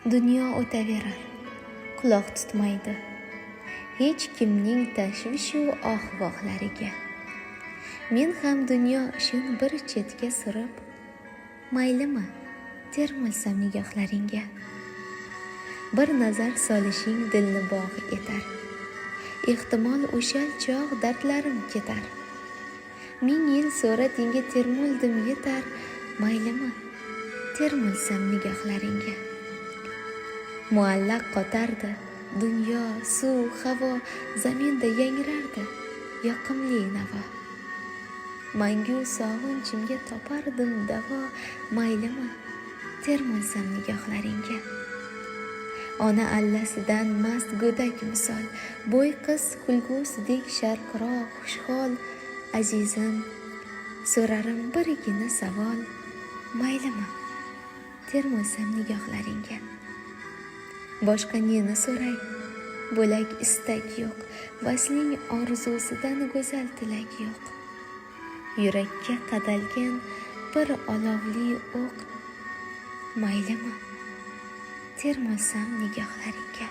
Dunyo o'taverar, quloq tutmaydi hech kimning tashvishu ohvohlariga. Men ham dunyo ishini bir chetga surib, maylimi termilsam nigohlaringga. Bir nazar solishing dilni bog' etar, ehtimol o'shal chog' dardlarim ketar. 1000 yil sur'atingga termuldim yetar, maylimi termilsam nigohlaringga. Muallaq qotardi dunyo, suv, havo, zaminda yangrardi yoqimli navo. Mangu sog'inchimga topardim davo, maylimi termilsam nigohlaringga. Ona allasidan mast go'dak misol, bo'y qiz kulgusidek sharqiroq xushhol. Azizim, so'rarim birgina savol, maylimi termilsam nigohlaringga. Boshqa neni so'ray, bo'lak istak yo'q, vasling orzusidan go'zal tilak yo'q. Yurakka qadalgan bir olovli o'q, maylimi termilsam nigohlaringga.